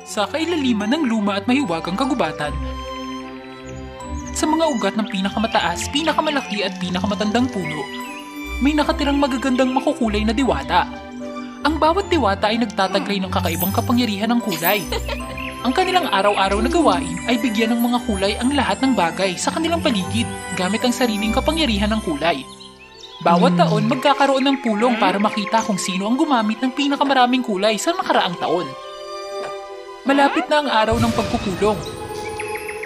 Sa kailaliman ng luma at mahiwagang kagubatan, sa mga ugat ng pinakamataas, pinakamalaki at pinakamatandang puno, may nakatirang magagandang makukulay na diwata. Ang bawat diwata ay nagtataglay ng kakaibang kapangyarihan ng kulay. Ang kanilang araw-araw na gawain ay bigyan ng mga kulay ang lahat ng bagay sa kanilang paligid gamit ang sariling kapangyarihan ng kulay. Bawat taon magkakaroon ng pulong para makita kung sino ang gumamit ng pinakamaraming kulay sa nakaraang taon. Malapit na ang araw ng pagpupulong.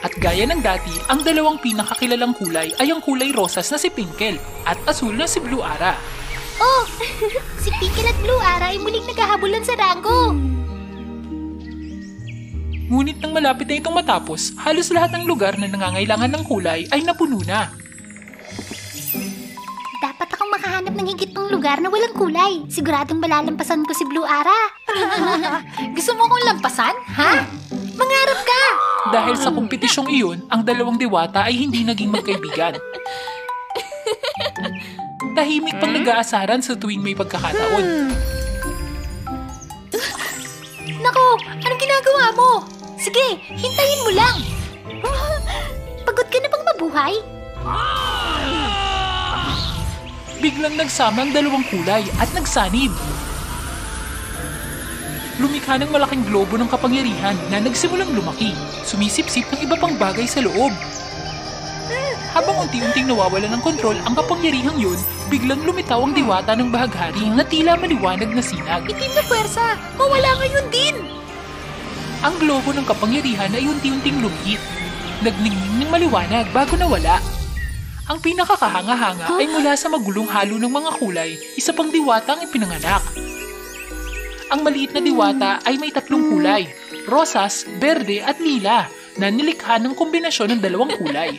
At gaya ng dati, ang dalawang pinakakilalang kulay ay ang kulay rosas na si Pinkle at asul na si Blue Ara. Oh! Si Pinkle at Blue Ara ay muling naghahabulan sa Rango! Ngunit nang malapit na itong matapos, halos lahat ng lugar na nangangailangan ng kulay ay napuno na. Dapat akong makahanap ng higit pang lugar na walang kulay. Siguradong malalampasan ko si Blue Ara. Gusto mo kong lampasan? Ha? Mangarap ka! Dahil sa kompetisyong iyon, ang dalawang diwata ay hindi naging magkaibigan. Tahimik pang nag-aasaran sa tuwing may pagkakataon. Nako, anong ginagawa mo? Sige, hintayin mo lang. Pagod ka na bang mabuhay? Biglang nagsama ang dalawang kulay at nagsanib. Lumikha ng malaking globo ng kapangyarihan na nagsimulang lumaki, sumisipsip ng iba pang bagay sa loob. Habang unti-unting nawawala ng kontrol ang kapangyarihang yun, biglang lumitaw ang diwata ng bahaghari na tila maliwanag na sinag. Itim na pwersa! Mawala ngayon din! Ang globo ng kapangyarihan ay unti-unting lumit. Nagningning ng maliwanag bago nawala. Ang pinakakahanga-hanga ay mula sa magulong halo ng mga kulay, isa pang diwata ang ipinanganak. Ang maliit na diwata ay may 3 kulay, rosas, berde at lila, na nilikha ng kombinasyon ng dalawang kulay.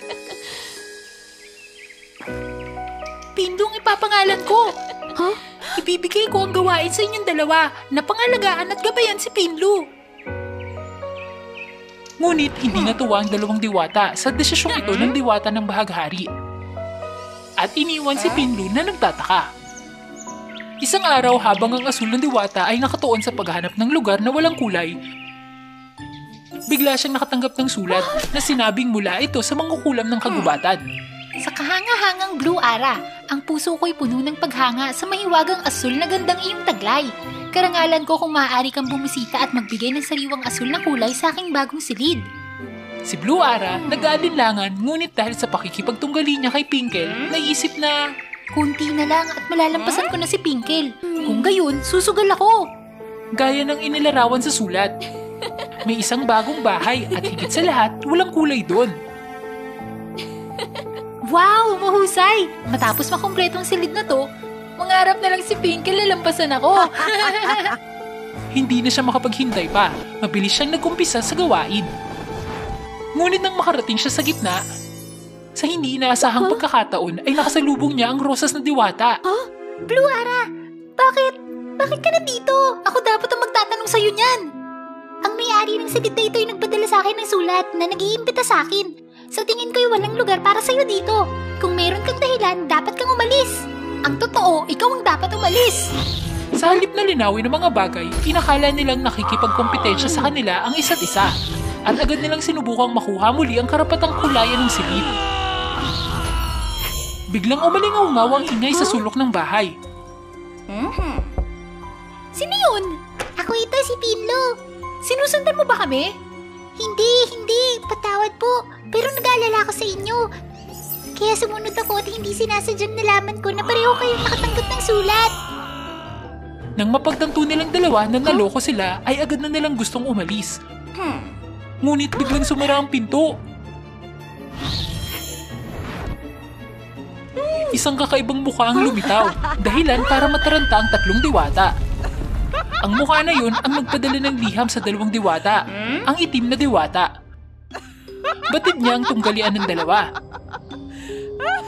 Pindong ipapangalan ko! Huh? Ibibigay ko ang gawain sa inyong dalawa na pangalagaan at gabayan si Pinlu. Ngunit hindi natuwa ang dalawang diwata sa desisyong ito ng diwata ng bahaghari. At iniwan si Pinlu na nagtataka. Isang araw habang ang asul ng diwata ay nakatuon sa paghahanap ng lugar na walang kulay, bigla siyang nakatanggap ng sulat na sinabing mula ito sa mangkukulam ng kagubatan. Sa kahanga-hangang Blue Ara, ang puso ko'y puno ng paghanga sa mahiwagang asul na gandang iyong taglay. Karangalan ko kung maaari kang bumisita at magbigay ng sariwang asul na kulay sa aking bagong silid. Si Blue Ara nag-aalinlangan, ngunit dahil sa pakikipagtunggali niya kay Pinkle, naisip na kunti na lang at malalampasan ko na si Pinkle. Kung gayon, susugal ako. Gaya ng inilarawan sa sulat. May isang bagong bahay at higit sa lahat, walang kulay doon. Wow, mahusay! Matapos makumpletong silid na to, mangarap na lang si Pinkle lalampasan ako. Hindi na siya makapaghintay pa. Mabilis siyang nagkumpisa sa gawain. Ngunit nang makarating siya sa gitna, sa hindi inaasahang pagkakataon ay nakasalubong niya ang rosas na diwata. Huh? Blue Ara, bakit? Bakit ka nandito? Ako dapat ang magtatanong sa'yo niyan. Ang may-ari ng silid na ito ay nagpadala sa akin ng sulat na nag-iimbita sa akin. Sa tingin ko'y walang lugar para sa'yo dito. Kung meron kang dahilan, dapat kang umalis. Ang totoo, ikaw ang dapat umalis. Sa halip na linawin ng mga bagay, inakala nilang nakikipagkompetensya sa kanila ang isa't isa. At agad nilang sinubukang makuha muli ang karapatang kulayan ng silid. Biglang umalingaw-ngaw ang ingay sa sulok ng bahay. Sino yun? Ako ito, si Pinlu. Sinusundan mo ba kami? Hindi. Patawad po. Pero nag-aalala ako sa inyo. Kaya sumunod ako at hindi sinasadyang nalaman ko na pareho kayong nakatanggap ng sulat. Nang mapagtanto nilang dalawa na naloko sila, ay agad na nilang gustong umalis. Ngunit biglang sumara ang pinto. Isang kakaibang mukha ang lumitaw, dahilan para mataranta ang 3 diwata. Ang mukha na yun ang nagpadala ng liham sa 2 diwata, ang itim na diwata. Batid niya ang tunggalian ng dalawa.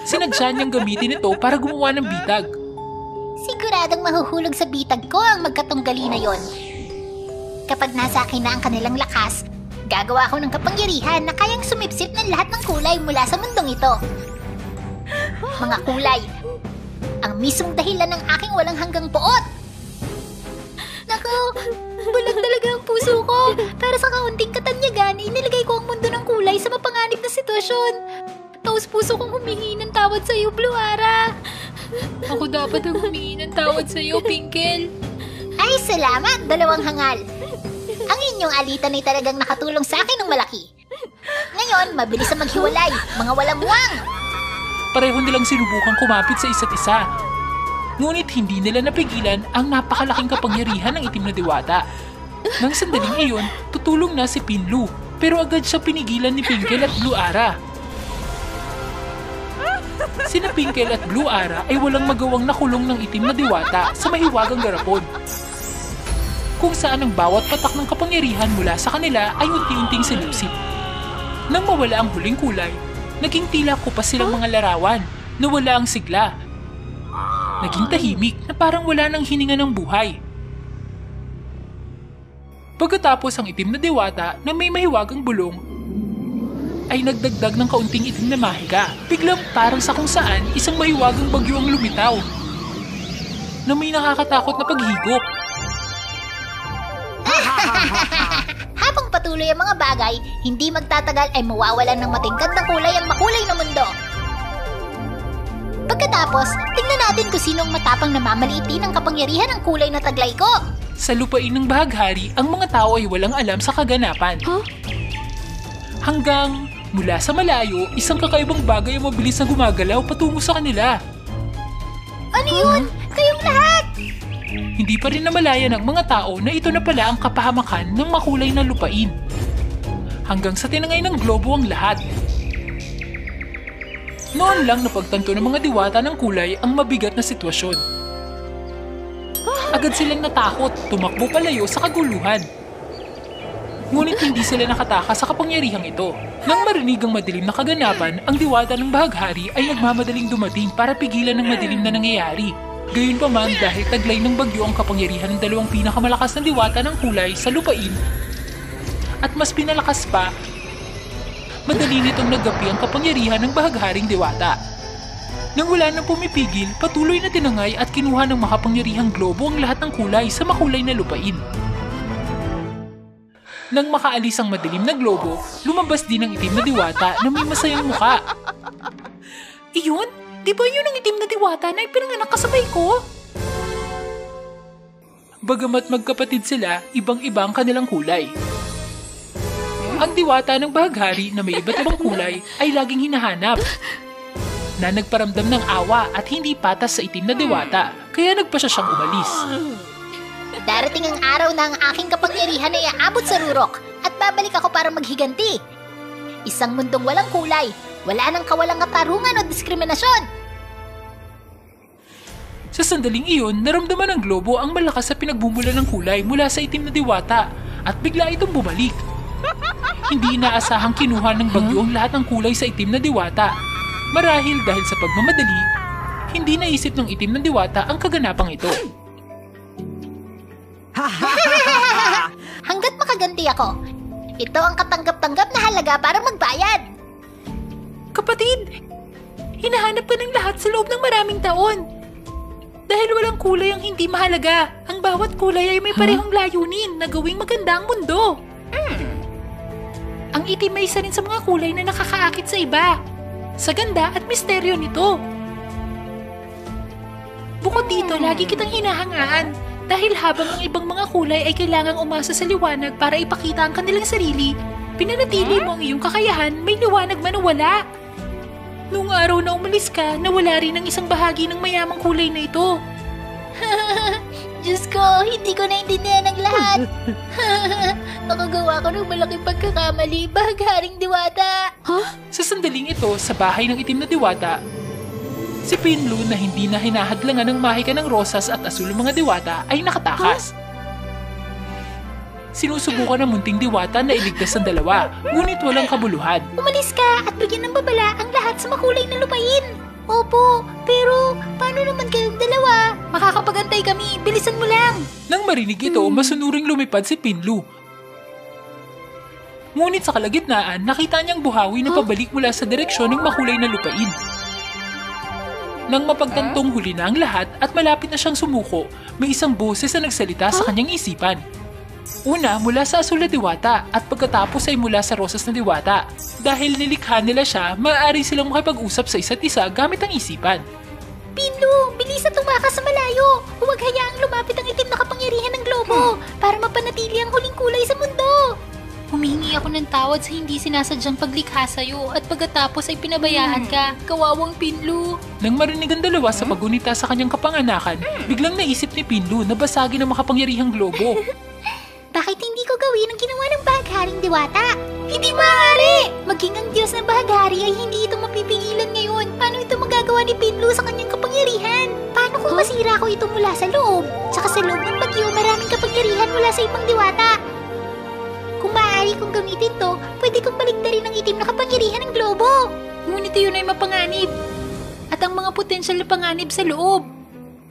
Sinadya niyang gamitin ito para gumawa ng bitag. Siguradong mahuhulog sa bitag ko ang magkatunggali na yon. Kapag nasa akin na ang kanilang lakas, gagawa ako ng kapangyarihan na kayang sumipsip ng lahat ng kulay mula sa mundong ito. Mga kulay, ang mismong dahilan ng aking walang hanggang poot. Naku, bulag talaga ang puso ko. Para sa sitwasyon. Taos puso kong humingi ng tawad sa'yo, Blue Ara. Ako dapat ang humingi ng tawad sa'yo, Pinkle. Ay, salamat, dalawang hangal. Ang inyong alitan ay talagang nakatulong sa akin ng malaki. Ngayon, mabilis na maghiwalay, mga walang muwang. Pareho nilang sinubukang kumapit sa isa't isa. Ngunit hindi nila napigilan ang napakalaking kapangyarihan ng itim na diwata. Nang sandaling iyon, tutulong na si Pinlu, pero agad siya pinigilan ni Pinkle at Blue Ara. Sina Pinkle at Blue Ara ay walang magawang nakulong ng itim na diwata sa mahiwagang garapon, kung saan ang bawat patak ng kapangyarihan mula sa kanila ay unti-unting sinipsip. Nang mawala ang huling kulay, naging tila kupas silang mga larawan na wala ang sigla. Naging tahimik na parang wala nang hininga ng buhay. Pagkatapos ang itim na diwata na may mahiwagang bulong ay nagdagdag ng kaunting itim na mahika. Biglang parang sa kung saan isang mahiwagang bagyo ang lumitaw na may nakakatakot na paghigop. Habang patuloy ang mga bagay, hindi magtatagal ay mawawalan ng matingkad na kulay ang makulay na mundo. Pagkatapos, tingnan natin kung sino ang matapang na mamaliitin ang kapangyarihan ng kulay na taglay ko. Sa lupain ng bahaghari, ang mga tao ay walang alam sa kaganapan. Hanggang mula sa malayo, isang kakaibang bagay ang mabilis na gumagalaw patungo sa kanila. Ano yun? Kayong lahat! Hindi pa rin namalaya ng mga tao na ito na pala ang kapahamakan ng makulay na lupain. Hanggang sa tinangay ng globo ang lahat. Noon lang napagtanto ng mga diwata ng kulay ang mabigat na sitwasyon. Agad silang natakot, tumakbo palayo sa kaguluhan. Ngunit hindi sila nakatakas sa kapangyarihang ito. Nang marinig ang madilim na kaganapan, ang diwata ng bahaghari ay nagmamadaling dumating para pigilan ng madilim na nangyayari. Gayunpaman, dahil taglay ng bagyo ang kapangyarihan ng dalawang pinakamalakas na diwata ng kulay sa lupain, at mas pinalakas pa, madali nitong naggapi ang kapangyarihan ng bahagharing diwata. Nang wala nang pumipigil, patuloy na tinangay at kinuha ng makapangyarihang globo ang lahat ng kulay sa makulay na lupain. Nang makaalis ang madilim na globo, lumabas din ang itim na diwata na may masayang muka. Iyon? Di ba yun ang itim na diwata na ipinanganak kasabay ko? Bagamat magkapatid sila, ibang-iba ang kanilang kulay. Ang diwata ng bahaghari na may iba't ibang kulay ay laging hinahanap, na nagparamdam ng awa at hindi patas sa itim na diwata, kaya nagpa siya siyang umalis. Darating ang araw na ang aking kapangyarihan ay aabot sa rurok at babalik ako para maghiganti. Isang mundong walang kulay, wala nang kawalang katarungan o diskriminasyon. Sa sandaling iyon, naramdaman ng globo ang malakas sa pinagbumulan ng kulay mula sa itim na diwata at bigla itong bumalik. Hindi inaasahang kinuha ng bagyo ang lahat ng kulay sa itim na diwata. Marahil dahil sa pagmamadali, hindi naisip ng itim na diwata ang kaganapang ito. Hanggat makaganti ako, ito ang katanggap-tanggap na halaga para magbayad. Kapatid, hinahanap ka ng lahat sa loob ng maraming taon. Dahil walang kulay ang hindi mahalaga, ang bawat kulay ay may parehong layunin na gawing maganda ang mundo. Ang itim ay isa rin sa mga kulay na nakakaakit sa iba, sa ganda at misteryo nito. Bukod dito, lagi kitang hinahangaan dahil habang ang ibang mga kulay ay kailangang umasa sa liwanag para ipakita ang kanilang sarili, pinanatili mo ang iyong kakayahan may liwanag man o wala. Noong araw na umalis ka, nawala rin ang isang bahagi ng mayamang kulay na ito. Diyos ko, hindi ko naintindihan ang lahat. Nakagawa ko ng malaking pagkakamali, bahagharing diwata. Sa sandaling ito, sa bahay ng itim na diwata, si Pinlu na hindi na hinahadlangan ng mahika ng rosas at asul ng mga diwata ay nakatakas. Sinusubukan ng munting diwata na iligtas ang dalawa, ngunit walang kabuluhan. Umalis ka at bigyan ng babala ang lahat sa makulay na lupain. Opo, pero paano naman kayong dalawa? Makakapagantay kami, bilisan mo lang. Nang marinig ito, masunuring lumipad si Pinlu. Ngunit sa kalagitnaan, nakita niyang buhawi na pabalik mula sa direksyon ng makulay na lupain. Nang mapagtantong huli na ang lahat at malapit na siyang sumuko, may isang boses na nagsalita sa kanyang isipan. Una mula sa asul na diwata at pagkatapos ay mula sa rosas na diwata. Dahil nilikha nila siya, maaari silang makipag-usap sa isa't isa gamit ang isipan. Pinlu, bilis at tumakas sa malayo! Huwag hayaang lumapit ang itim na kapangyarihan ng globo para mapanatili ang huling kulay sa mundo! Humingi ako ng tawad sa hindi sinasadyang paglikha sa'yo at pagkatapos ay pinabayaan ka. Kawawang Pinlu. Nang marinig ang dalawa sa paggunita sa kanyang kapanganakan, biglang naisip ni Pinlu na basagin ang makapangyarihang globo. Bakit hindi ko gawin ang ginawa ng bahagharing diwata? Hindi maaari! Maging ang Diyos ng bahaghari ay hindi ito mapipigilan ngayon. Paano ito magagawa ni Pinlu sa kanyang kapangyarihan? Paano kung masira ko ito mula sa loob? Tsaka sa loob ng bagyo, maraming kapangyarihan mula sa ibang diwata. Kung maaari kong gamitin to, pwede kong baliktarin ang itim na kapangyarihan ng globo. Ngunit yun ay mapanganib. At ang mga potensyal na panganib sa loob.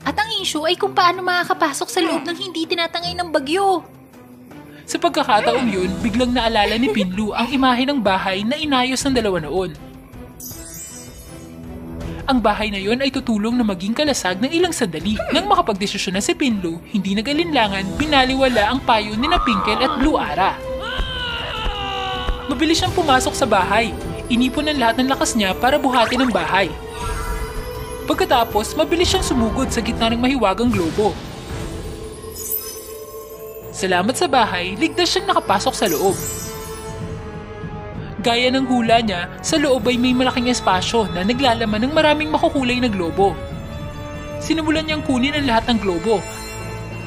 At ang issue ay kung paano makakapasok sa loob ng hindi tinatangay ng bagyo. Sa pagkakataong yun, biglang naalala ni Pinlu ang imahe ng bahay na inayos ng dalawa noon. Ang bahay na yun ay tutulong na maging kalasag ng ilang sandali. Nang makapagdesisyon na si Pinlu, hindi nag-alinlangan, binaliwala ang payo ni na Pinkel at Blue Ara. Mabilis siyang pumasok sa bahay. Inipon ng lahat ng lakas niya para buhatin ang bahay. Pagkatapos, mabilis siyang sumugod sa gitna ng mahiwagang globo. Salamat sa bahay, ligtas siyang nakapasok sa loob. Gaya ng hula niya, sa loob ay may malaking espasyo na naglalaman ng maraming makukulay na globo. Sinimulan niyang kunin ang lahat ng globo.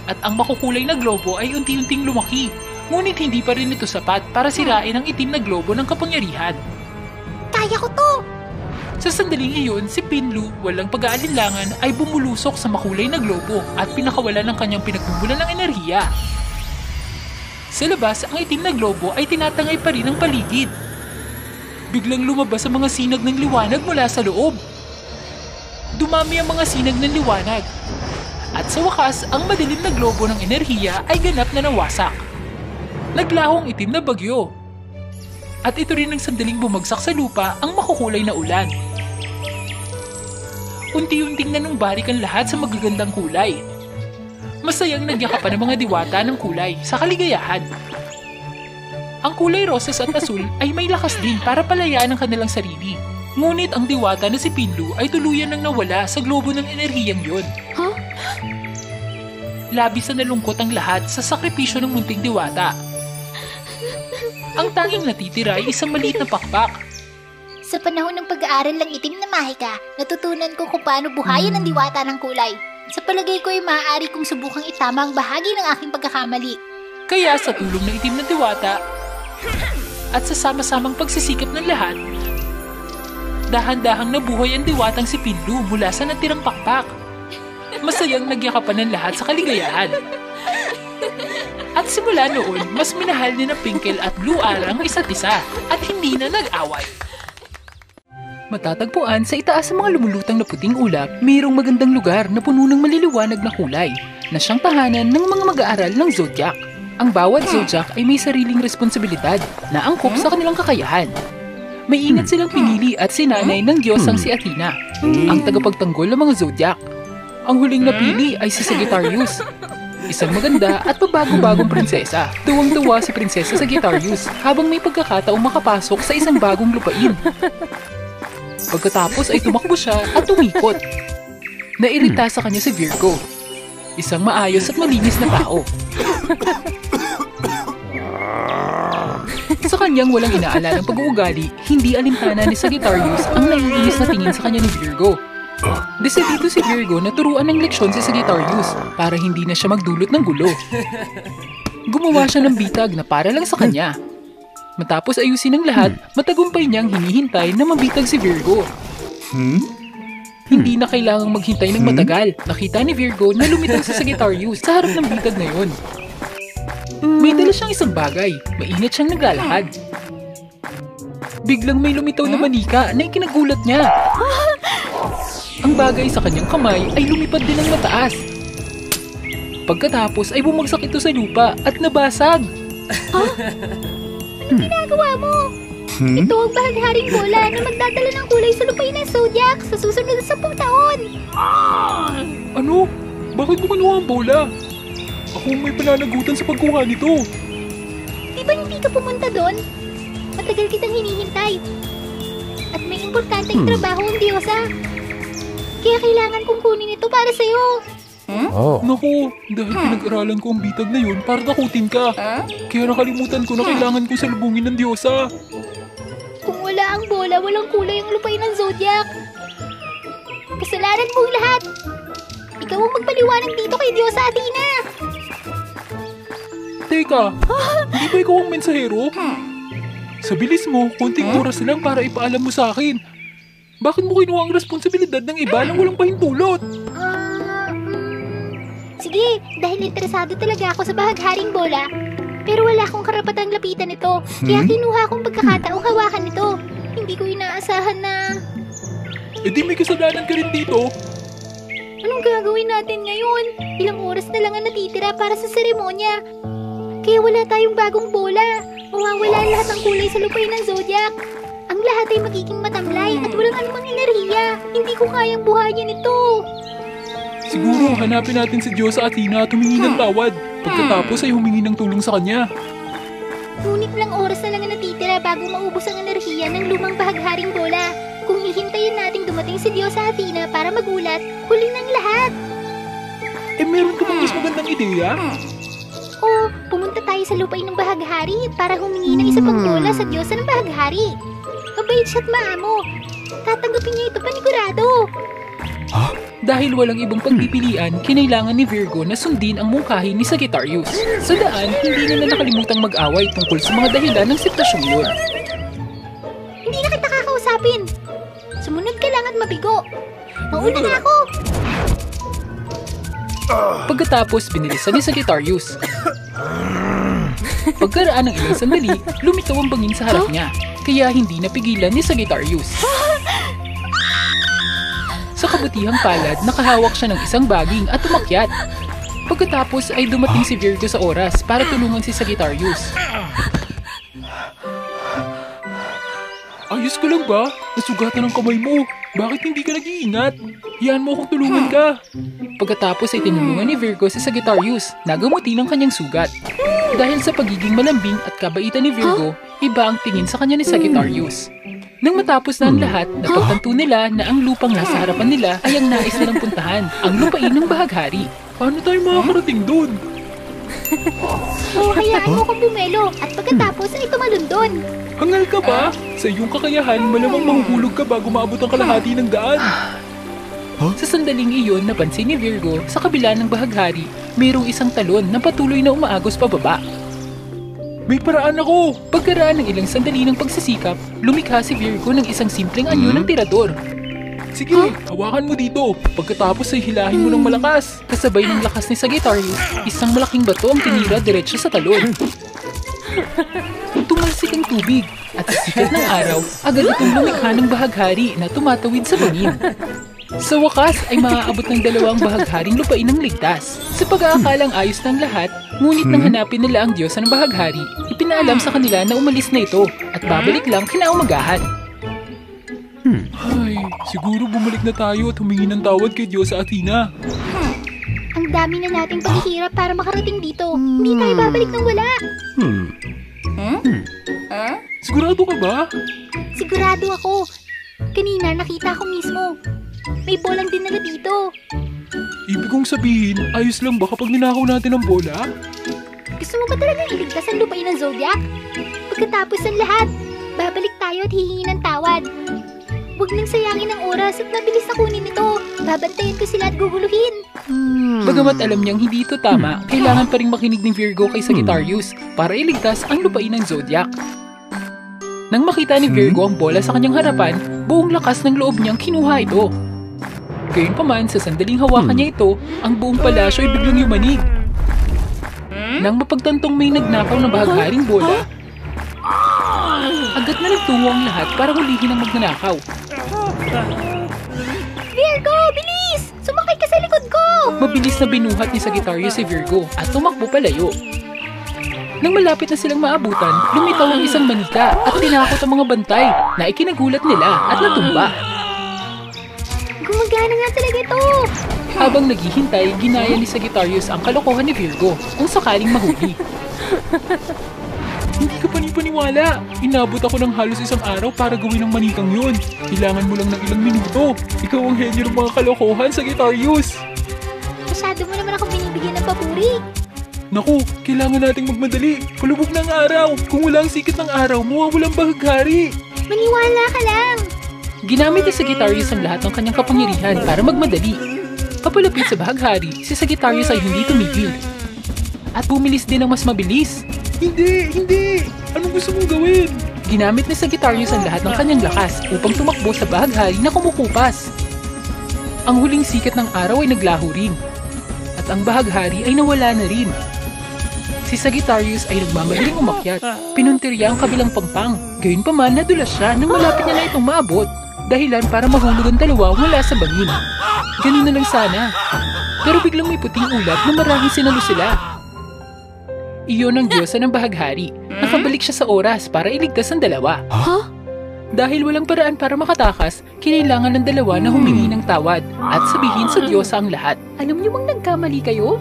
At ang makukulay na globo ay unti-unting lumaki. Ngunit hindi pa rin ito sapat para sirain ang itim na globo ng kapangyarihan. Kaya ko to! Sa sandaling iyon, si Pinlu, walang pag-aalinlangan, ay bumulusok sa makulay na globo at pinakawalan ng kanyang pinagmumulan ng enerhiya. Sa labas, ang itim na globo ay tinatangay pa rin ang paligid. Biglang lumabas ang mga sinag ng liwanag mula sa loob. Dumami ang mga sinag ng liwanag. At sa wakas, ang madilim na globo ng enerhiya ay ganap na nawasak. Naglahong itim na bagyo. At ito rin ang sandaling bumagsak sa lupa ang makukulay na ulan. Unti-unting nanumbalik ang lahat sa magagandang kulay. Masayang nagyakapan ng mga diwata ng kulay sa kaligayahan. Ang kulay rosas at asul ay may lakas din para palayaan ang kanilang sarili. Ngunit ang diwata na si Pinlu ay tuluyan nang nawala sa globo ng enerhiyang yun. Huh? Labis na nalungkot ang lahat sa sakripisyo ng munting diwata. Ang tanging natitira ay isang maliit na pakpak. Sa panahon ng pag-aaral ng itim na mahika, natutunan ko kung paano buhayin ang diwata ng kulay. Sa palagay ko ay maaari kong subukang itama ang bahagi ng aking pagkakamali. Kaya sa tulong ng itim na diwata at sa sama-samang pagsisikap ng lahat, dahan-dahang nabuhay ang diwatang si Pinlu mula sa natirang pakpak. Masayang nagyakapan ng lahat sa kaligayahan. At simula noon, mas minahal ni na Pinkel at Blue Ara ang isa't isa at hindi na nag-away. Matatagpuan sa itaas ng mga lumulutang na puting ulap, mayroong magandang lugar na puno ng maliliwanag na kulay na siyang tahanan ng mga mag-aaral ng Zodiac. Ang bawat Zodiac ay may sariling responsibilidad na angkop sa kanilang kakayahan. May ingat silang pinili at sinanay ng Diyosang si Athena, ang tagapagtanggol ng mga Zodiac. Ang huling napili ay si Sagittarius, isang maganda at pabago-bagong prinsesa. Tuwang-tuwa si Prinsesa Sagittarius habang may pagkakataong makapasok sa isang bagong lupain. Pagkatapos ay tumakbo siya at umikot. Nairita sa kanya si Virgo, isang maayos at malinis na tao. Sa kanyang walang inaalalang pag-uugali, hindi alintana ni Sagittarius ang naiinis na tingin sa kanya ni Virgo. Desidido si Virgo na turuan ng leksyon si Sagittarius para hindi na siya magdulot ng gulo. Gumawa siya ng bitag na para lang sa kanya. Matapos ayusin ang lahat, matagumpay niyang hinihintay na mabitag si Virgo. Hindi na kailangang maghintay ng matagal. Nakita ni Virgo na lumitaw si Sagittarius sa harap ng bitag na yun. May dala siyang isang bagay. Maingat siyang naglalakad. Biglang may lumitaw na manika na ikinagulat niya. Ang bagay sa kanyang kamay ay lumipad din ng mataas. Pagkatapos ay bumagsak ito sa lupa at nabasag. Anong ginagawa mo? Ito ang bahagharing bola na magdadala ng kulay sa lupain ng Zodiac sa susunod na 10 taon. Ano? Bakit mo kinuha ang bola? Ako may pananagutan sa pagkuha nito. Di ba hindi ka pumunta doon? Matagal kitang hinihintay. At may importanteng trabaho ang Diyosa. Kaya kailangan kong kunin ito para sa'yo. Naku, dahil pinag-aralan ko ang bitag na yun para takutin ka. Kaya nakalimutan ko na kailangan ko salubungin ng Diyosa. Kung wala ang bola, walang kulay ang lupain ng Zodiac. Kasalanan mong lahat. Ikaw ang magpaliwanag dito kay Diyosa Athena. Teka, hindi ba ikaw ang mensahero? Sa bilis mo, konting oras na lang para ipaalam mo sa akin. Bakit mo kinuha ang responsibilidad ng iba nang walang pahintulot? Sige, dahil interesado talaga ako sa bahagharing bola. Pero wala akong karapatang lapitan ito. Kaya kinuha akong pagkakataong hawakan ito. Hindi ko inaasahan na... E di may kasalanan ka rin dito. Anong gagawin natin ngayon? Ilang oras na lang ang natitira para sa seremonya. Kaya wala tayong bagong bola. Mawawala lahat ng kulay sa lupain ng Zodiac. Ang lahat ay magiging matamlay at walang anumang enerhiya. Hindi ko kayang buhayin ito. Siguro hanapin natin si Diyosa Athena at humingi ng tawad. Pagkatapos ay humingi ng tulong sa kanya. Ngunit lang oras na lang ang natitira bago maubos ang enerhiya ng lumang bahagharing bola. Kung hihintayin nating dumating si Diyosa Athena para magulat, huli ng lahat. Eh meron ka bang mas magandang ideya? O pumunta tayo sa lupain ng bahaghari para humingi ng isa pang bola sa Diyosa ng bahaghari. Mabait siya't maamo. Tatanggapin niya ito panigurado. Dahil walang ibang pagpipilian, kinailangan ni Virgo na sundin ang mungkahi ni Sagittarius. Sa daan, hindi nila nakalimutang mag-away tungkol sa mga dahilan ng sitwasyong yun. Hindi na kita kakausapin. Sumunod ka lang at mabigo. Mauna na ako. Pagkatapos, binilisan ni Sagittarius. Pagkaraan ng ilang sandali, lumitaw ang bangin sa harap niya. Kaya hindi napigilan ni Sagittarius. Sa kabutihang palad, nakahawak siya ng isang baging at umakyat. Pagkatapos ay dumating si Virgo sa oras para tulungan si Sagittarius. Ayos ka lang ba? Nasugatan ang kamay mo. Bakit hindi ka nag-iingat? Hiyaan mo akong tulungan ka. Pagkatapos ay tinulungan ni Virgo si Sagittarius na gamutin ang kanyang sugat. Dahil sa pagiging malambing at kabaitan ni Virgo, iba ang tingin sa kanya ni Sagittarius. Nang matapos na ang lahat, napagtanto nila na ang lupang nasa harapan nila ay ang nais nilang puntahan, ang lupain ng bahaghari. Paano tayo makakarating doon? Hayaan mo kong bumelo at pagkatapos ay tumalon doon. Hangal ka ba? Sa iyong kakayahan, malamang mahuhulog ka bago maabot ang kalahati ng daan. Sa sandaling iyon, napansin ni Virgo sa kabila ng bahaghari, mayroong isang talon na patuloy na umaagos pababa. May paraan ako! Pagkaraan ng ilang sandali ng pagsisikap, lumikha si Virgo ng isang simpleng anyo ng tirador. Sige, hawakan mo dito. Pagkatapos ay hilahin mo ng malakas. Kasabay ng lakas ni Sagittarius, isang malaking bato ang tinira diretso sa talon. Tumalsik ang tubig at sa sikat ng araw, agad itong lumikha ng bahaghari na tumatawid sa bangin. Sa wakas ay maaabot ng dalawang bahagharing lupain ng ligtas. Sa pag-aakalang ayos ng lahat, ngunit nang hanapin nila ang Diyos ng bahaghari, ipinaalam sa kanila na umalis na ito at babalik lang kinaumagahan. Ay, siguro bumalik na tayo at humingi ng tawad kay Diyosa Athena. Ang dami na nating paghihirap para makarating dito. Hindi tayo babalik ng wala. Sigurado ka ba? Sigurado ako. Kanina nakita ko mismo. May bolang dinala dito. Ibig kong sabihin, ayos lang ba kapag ninakaw natin ang bola? Gusto mo ba talagang iligtas ang lupain ng Zodiac? Pagkatapos ng lahat, babalik tayo at hihingi ng tawad. Huwag nang sayangin ang oras at mabilis na kunin ito. Babantayan ko sila at guguluhin. Bagamat alam niyang hindi ito tama, kailangan pa rin makinig ni Virgo kay Sagittarius para iligtas ang lupain ng Zodiac. Nang makita ni Virgo ang bola sa kanyang harapan, buong lakas ng loob niyang kinuha ito. Gayunpaman, sa sandaling hawakan niya ito, ang buong palasyo ay biglang yumanig. Nang mapagtantong may nagnakaw na bahagharing bola, agad na nagtungo ang lahat para hulihin ang magnanakaw. Virgo, bilis! Sumakay ka sa likod ko! Mabilis na binuhat ni Sagittarius si Virgo at tumakbo palayo. Nang malapit na silang maabutan, lumitaw ang isang manika at tinakot ang mga bantay na ikinagulat nila at natumba. Gumagana nga talaga ito! Habang naghihintay, ginaya ni Sagittarius ang kalokohan ni Virgo kung sakaling mahuli. Hindi ka panipaniwala. Inabot ako ng halos isang araw para gawin ang manikang yun. Kailangan mo lang ng ilang minuto. Ikaw ang henyo ng mga kalokohan, Sagittarius. Masyado mo naman ako binibigyan ng papuri. Naku, kailangan nating magmadali. Palubog na ang araw. Kung wala ang sikat ng araw, mawawalang bahaghari. Maniwala ka lang. Ginamit ni Sagittarius ang lahat ng kanyang kapangyarihan para magmadali. Kapalapit sa bahaghari, si Sagittarius ay hindi tumigil. At bumilis din ng mas mabilis. Hindi! Anong gusto mong gawin? Ginamit ni Sagittarius ang lahat ng kanyang lakas upang tumakbo sa bahaghari na kumukupas. Ang huling sikat ng araw ay naglaho rin. At ang bahaghari ay nawala na rin. Si Sagittarius ay nagmamadaling umakyat. Pinuntirya ang kabilang pangpang. Gayunpaman, nadulas siya nang malapit niya na itong maabot. Dahilan para mahulog ang dalawa mula sa bangin. Ganun na lang sana. Pero biglang may puting ulap na marahil sinalo sila. Iyon ang diyosa ng bahaghari. Nakabalik siya sa oras para iligtas ang dalawa. Huh? Dahil walang paraan para makatakas, kinailangan ng dalawa na humingi ng tawad at sabihin sa diyosa ang lahat. Alam niyo bang nagkamali kayo?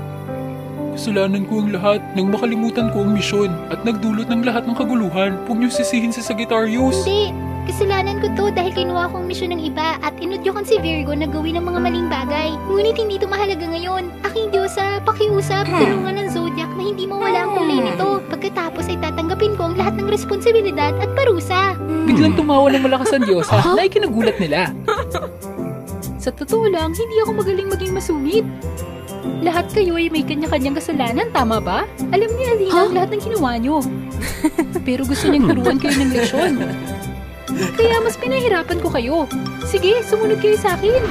Kasalanan ko ang lahat nang makalimutan ko ang misyon at nagdulot ng lahat ng kaguluhan. Huwag niyo sisihin si Sagittarius. Hindi. Kasalanan ko to dahil kinuha ko ang misyon ng iba at inudyokan si Virgo na gawin ang mga maling bagay. Ngunit hindi ito mahalaga ngayon. Aking Diyosa, pakiusap, tulungan ng Zodiac na hindi mawala ang kulay nito. Pagkatapos ay tatanggapin ko ang lahat ng responsibilidad at parusa. Biglang tumawa ng malakas ang diyosa na ikinagulat nila. Sa totoo lang, hindi ako magaling maging masungit. Lahat kayo ay may kanya-kanyang kasalanan, tama ba? Alam ni Alina ang lahat ng ginawa nyo. Pero gusto niyang turuan kayo ng leksyon. Kaya mas pinahirapan ko kayo. Sige, sumunod kayo sa akin.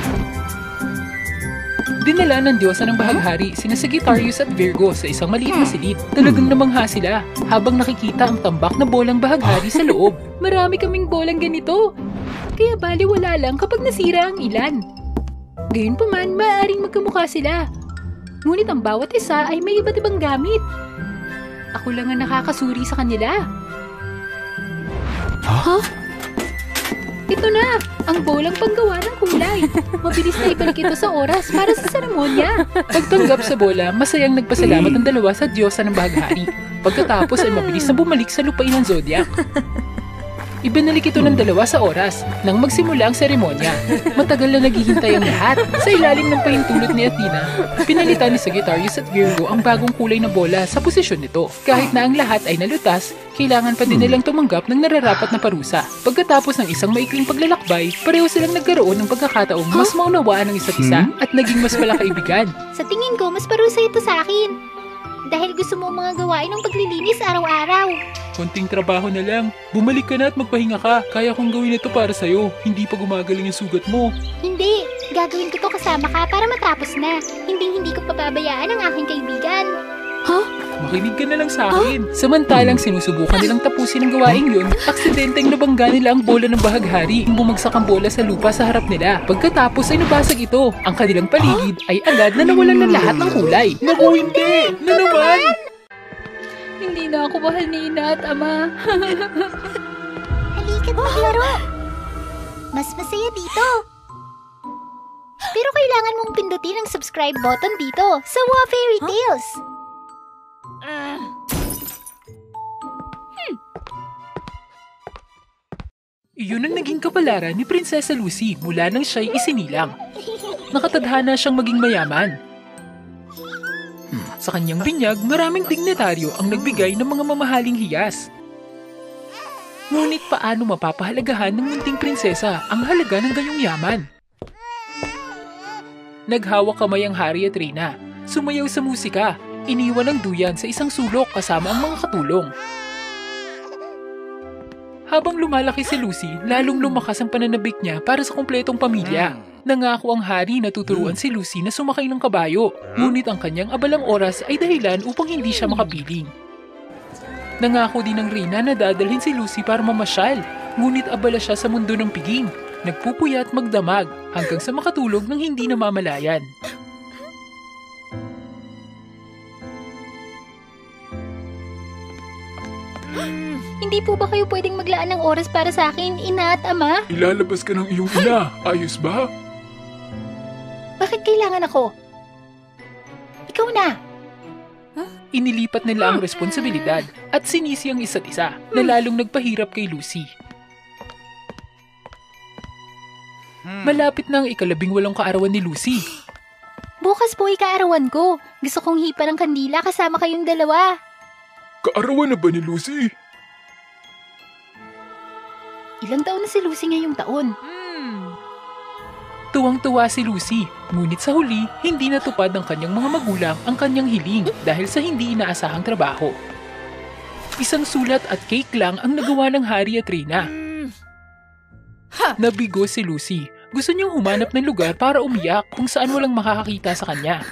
Dinala ng diyosa ng bahaghari sina Sagittarius at Virgo sa isang maliit na silid. Talagang namangha sila habang nakikita ang tambak na bolang bahaghari sa loob. Marami kaming bolang ganito. Kaya baliwala lang kapag nasira ang ilan. Gayunpaman, maaaring magkamukha sila. Ngunit ang bawat isa ay may iba't ibang gamit. Ako lang ang nakakasuri sa kanila. Huh? Ito na, ang bolang panggawa ng kulay. Mabilis na ibalik ito sa oras para sa seremonya. Pagtanggap sa bola, masayang nagpasalamat ang dalawa sa diyosa ng bahaghari. Pagkatapos ay mabilis na bumalik sa lupain ng Zodiac. Ibinalik ito ng dalawa sa oras nang magsimula ang seremonya. Matagal na naghihintay ang lahat. Sa ilalim ng pahintulot ni Athena, pinalitan ni Sagittarius at Virgo ang bagong kulay na bola sa posisyon nito. Kahit na ang lahat ay nalutas, kailangan pa din nilang tumanggap ng nararapat na parusa. Pagkatapos ng isang maikling paglalakbay, pareho silang nagkaroon ng pagkakataong mas maunawaan ang isa't isa at naging mas palakaibigan. Sa tingin ko, mas parusa ito sa akin. Dahil gusto mo mga gawain ng paglilinis araw-araw. Konting trabaho na lang. Bumalik ka na at magpahinga ka. Kaya kong gawin ito para sa'yo. Hindi pa gumagaling ang sugat mo. Hindi. Gagawin ko to kasama ka para matapos na. Hindi ko pababayaan ang aking kaibigan. Huh? Makinig ka na lang sa akin. Samantalang sinusubukan nilang tapusin ang gawaing yun, aksidenteng nabangga nila ang bola ng bahaghari. Bumagsak ang bola sa lupa sa harap nila. Pagkatapos ay nabasag ito. Ang kanilang paligid ay agad na nawalan ng lahat ng kulay. Naku, hindi! Na naman! Hindi na ako mahal ni Ina at Ama. Halika't maglaro. Mas masaya dito. Pero kailangan mong pindutin ang subscribe button dito sa Wa Fairy Tales. Iyon ang naging kapalaran ni Prinsesa Lucy mula nang siya'y isinilang. Nakatadhana siyang maging mayaman. Sa kanyang binyag, maraming dignitaryo ang nagbigay ng mga mamahaling hiyas. Ngunit paano mapapahalagahan ng munting prinsesa ang halaga ng gayong yaman? Naghawak kamay ang hari at reyna. Sumayaw sa musika. Iniwan ang duyan sa isang sulok kasama ang mga katulong. Habang lumalaki si Lucy, lalong lumakas ang pananabik niya para sa kumpletong pamilya. Nangako ang hari na tuturuan si Lucy na sumakay ng kabayo, ngunit ang kanyang abalang oras ay dahilan upang hindi siya makapiling. Nangako din ng reyna na dadalhin si Lucy para mamasyal, ngunit abala siya sa mundo ng piging, nagpupuyat magdamag hanggang sa makatulog ng hindi namamalayan. Hindi po ba kayo pwedeng maglaan ng oras para sa akin, Ina at Ama? Ilalabas ka ng iyong ina, ayos ba? Bakit Bakit kailangan ako? Ikaw na. Inilipat nila ang responsibilidad at sinisi ang isa't isa na lalong nagpahirap kay Lucy. Malapit na ang 18 kaarawan ni Lucy. Bukas po ikaarawan ko. Gusto kong hipa ng kandila kasama kayong dalawa. Kaarawan na ba ni Lucy? Ilang taon na si Lucy ngayong taon? Tuwang-tuwa si Lucy, ngunit sa huli, hindi natupad ng kanyang mga magulang ang kanyang hiling dahil sa hindi inaasahang trabaho. Isang sulat at cake lang ang nagawa ng Harry at Rina. Nabigo si Lucy. Gusto niyang humanap ng lugar para umiyak kung saan walang makakakita sa kanya.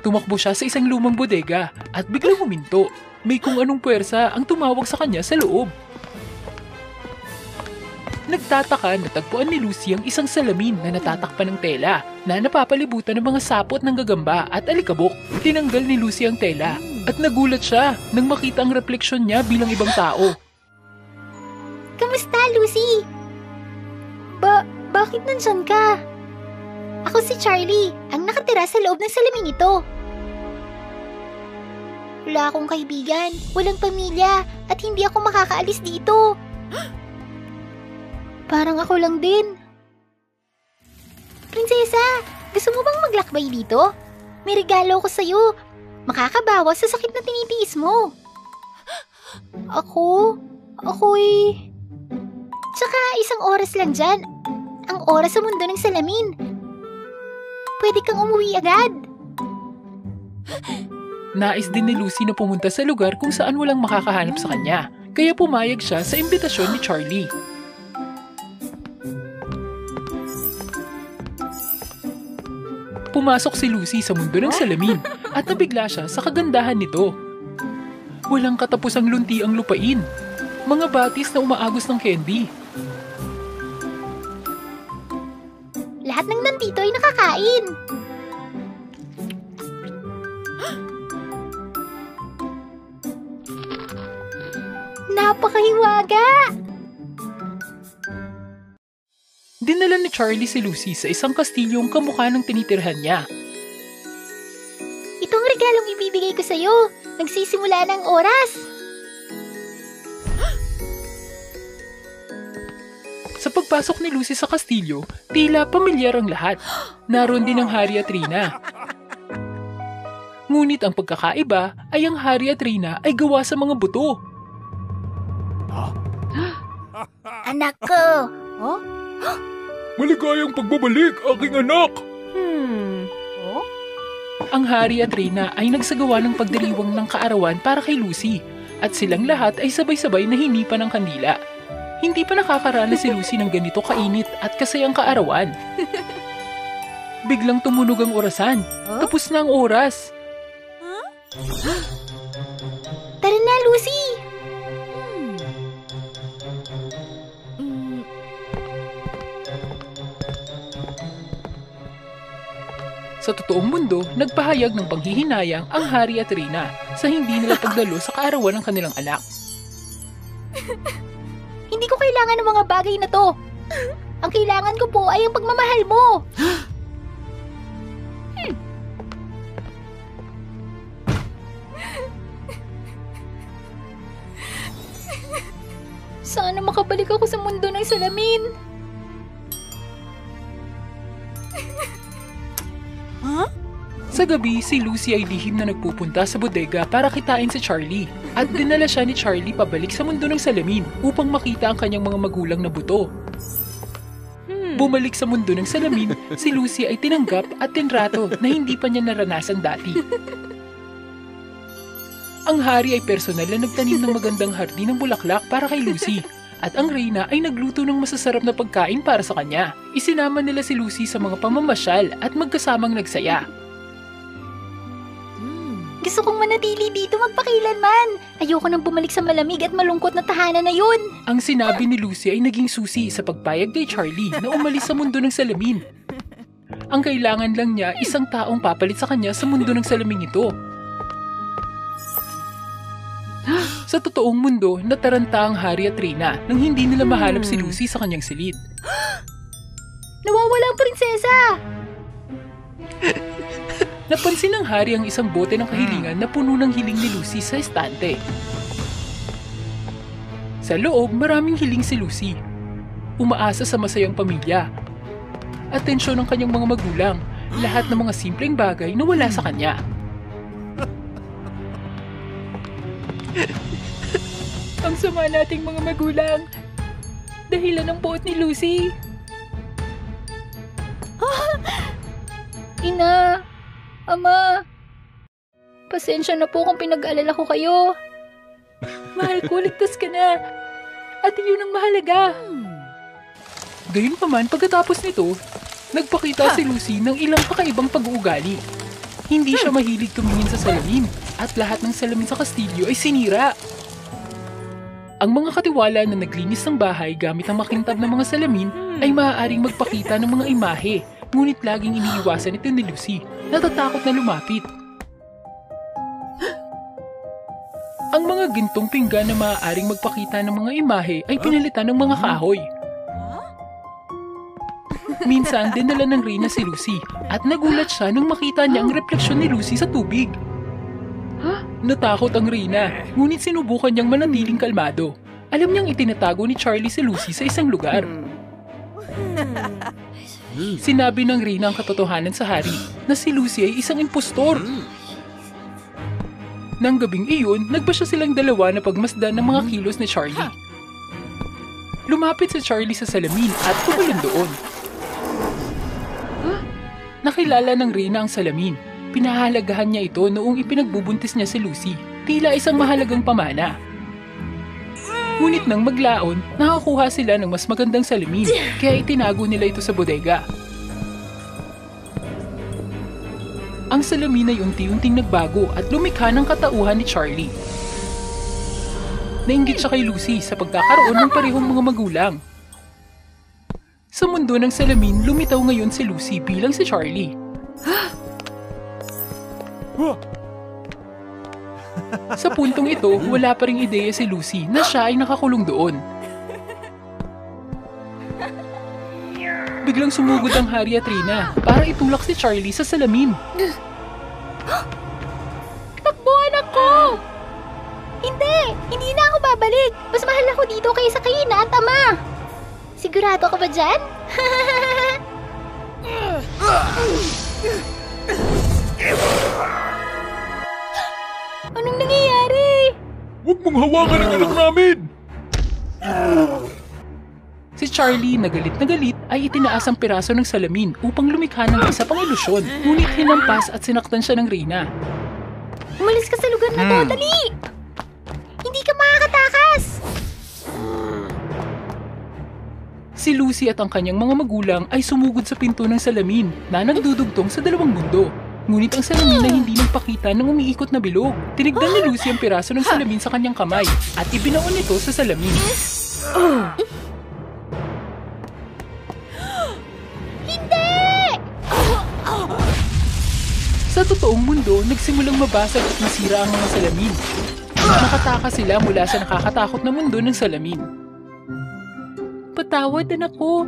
Tumakbo siya sa isang lumang bodega at biglang huminto. May kung anong puwersa ang tumawag sa kanya sa loob. Nagtataka na tagpuan ni Lucy ang isang salamin na natatakpan ng tela na napapalibutan ng mga sapot ng gagamba at alikabok. Tinanggal ni Lucy ang tela at nagulat siya nang makita ang refleksyon niya bilang ibang tao. Kamusta, Lucy? Bakit nandyan ka? Ako si Charlie, ang nakatira sa loob ng salamin ito. Wala akong kaibigan, walang pamilya, at hindi ako makakaalis dito. Parang ako lang din. Prinsesa, gusto mo bang maglakbay dito? May regalo ko sa'yo. Makakabawas sa sakit na tinitiis mo. Ako'y... Tsaka isang oras lang dyan. Ang oras sa mundo ng salamin. Pwede kang umuwi agad. Nais din ni Lucy na pumunta sa lugar kung saan walang makakahanap sa kanya. Kaya pumayag siya sa imbitasyon ni Charlie. Pumasok si Lucy sa mundo ng salamin at nabigla siya sa kagandahan nito. Walang katapusang lunti ang lupain. Mga batis na umaagos ng candy. Lahat ng nandito ay nakakain. Napakahiwaga! Dinala ni Charlie si Lucy sa isang kastilyong kamukha ng tinitirhan niya. Itong regalong ibibigay ko sa'yo. Nagsisimula ng oras. Sa pagpasok ni Lucy sa kastilyo, tila pamilyar ang lahat. Naroon din ang Harry at Rina. Ngunit ang pagkakaiba ay ang Harry at Rina ay gawa sa mga buto. Anak ko! Maligayang pagbabalik, aking anak! Ang Harry at Rina ay nagsagawa ng pagdiriwang ng kaarawan para kay Lucy at silang lahat ay sabay-sabay na hinipan ng kandila. Hindi pa nakakaranas si Lucy ng ganito kainit at kasayang kaarawan. Biglang tumunog ang orasan. Tapos na ang oras. Tara na, Lucy! Sa totoong mundo, nagpahayag ng panghihinayang ang Harry at Rina sa hindi nila pagdalo sa kaarawan ng kanilang anak. Hindi ko kailangan ng mga bagay na to. Ang kailangan ko po ay ang pagmamahal mo. Sana makabalik ako sa mundo ng salamin. Sa gabi, si Lucy ay lihim na nagpupunta sa bodega para kitain si Charlie at dinala siya ni Charlie pabalik sa mundo ng salamin upang makita ang kanyang mga magulang na buto. Bumalik sa mundo ng salamin, si Lucy ay tinanggap at tinrato na hindi pa niya naranasan dati. Ang Harry ay personal na nagtanim ng magandang hardin ng bulaklak para kay Lucy at ang Rina ay nagluto ng masasarap na pagkain para sa kanya. Isinama nila si Lucy sa mga pamamasyal at magkasamang nagsaya. Gusto kong manatili dito magpakailanman. Ayoko nang bumalik sa malamig at malungkot na tahanan na yun. Ang sinabi ni Lucy ay naging susi sa pagpayag kay Charlie na umalis sa mundo ng salamin. Ang kailangan lang niya isang taong papalit sa kanya sa mundo ng salamin ito. Sa totoong mundo, nataranta ang Harry at Rina nang hindi nila mahanap si Lucy sa kanyang silid. Nawawala ang prinsesa! Napansin ng hari ang isang bote ng kahilingan na puno ng hiling ni Lucy sa estante. Sa loob, maraming hiling si Lucy. Umaasa sa masayang pamilya. Atensyon ng kanyang mga magulang, lahat ng mga simpleng bagay na wala sa kanya. Ang sama nating mga magulang. Dahilan ng buot ni Lucy. Ina, Ama, pasensya na po kung pinag-alala ko kayo. Mahal ko, ligtas ka na. At yun ang mahalaga. Gayunpaman, pagkatapos nito, nagpakita si Lucy ng ilang kakaibang pag-uugali. Hindi siya mahilig tumingin sa salamin at lahat ng salamin sa kastilyo ay sinira. Ang mga katiwala na naglinis ng bahay gamit ang makintab ng mga salamin ay maaaring magpakita ng mga imahe, ngunit laging iniiwasan ito ni Lucy, natatakot na lumapit. Ang mga gintong pinggan na maaaring magpakita ng mga imahe ay pinalitan ng mga kahoy. Minsan dinala ng Reyna si Lucy at nagulat siya nang makita niya ang refleksyon ni Lucy sa tubig. Natakot ang Reyna, ngunit sinubukan niyang manatiling kalmado. Alam niyang itinatago ni Charlie si Lucy sa isang lugar. Sinabi ng Reyna ang katotohanan sa hari na si Lucy ay isang impostor. Nang gabing iyon, nagpasya silang dalawa na pagmasdan ng mga kilos ni Charlie. Lumapit si Charlie sa salamin at tumalon doon. Nakilala ng Reyna ang salamin. Pinahalagahan niya ito noong ipinagbubuntis niya si Lucy. Tila isang mahalagang pamana. Ngunit nang maglaon, nakakuha sila ng mas magandang salamin, kaya itinago nila ito sa bodega. Ang salamin ay unti-unting nagbago at lumikha ng katauhan ni Charlie. Nainggit siya kay Lucy sa pagkakaroon ng parehong mga magulang. Sa mundo ng salamin, lumitaw ngayon si Lucy bilang si Charlie. Sa puntong ito, wala pa ring ideya si Lucy na siya ay nakakulong doon. Biglang sumugod ang hari at Reyna para itulak si Charlie sa salamin. Takbuhan ako! Hindi na ako babalik. Mas mahal ako dito kaysa kay Ina at Ama. Sigurado ka ba dyan? Anong nangyayari? Huwag mong hawakan ang anak namin! Si Charlie, na galit, ay itinaas ang piraso ng salamin upang lumikha ng isa pang ilusyon, ngunit hinampas at sinaktan siya ng Reyna. Umalis ka sa lugar na to, dali! Hindi ka makakatakas! Si Lucy at ang kanyang mga magulang ay sumugod sa pinto ng salamin na nagdudugtong sa dalawang mundo. Ngunit ang salamin ay hindi nagpakita ng umiikot na bilog. Tinignan ni Lucy ang piraso ng salamin sa kanyang kamay at ibinaon ito sa salamin. Sa totoong mundo, nagsimulang mabasag at masira ang mga salamin. Nakataka sila mula sa nakakatakot na mundo ng salamin. Patawad, anak ko.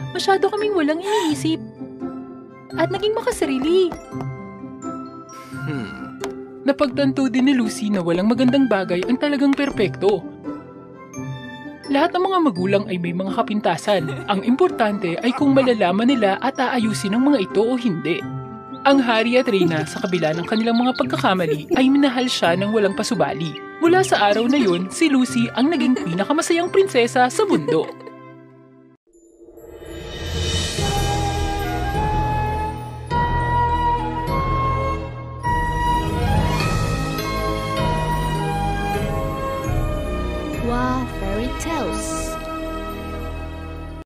Masyado kaming walang iniisip. At naging makasarili. Napagtanto din ni Lucy na walang magandang bagay ang talagang perpekto. Lahat ng mga magulang ay may mga kapintasan. Ang importante ay kung malalaman nila at aayusin ang mga ito o hindi. Ang hari at Reyna sa kabila ng kanilang mga pagkakamali ay minahal siya ng walang pasubali. Mula sa araw na yun, si Lucy ang naging pinakamasayang prinsesa sa mundo. Wow, fairy tales.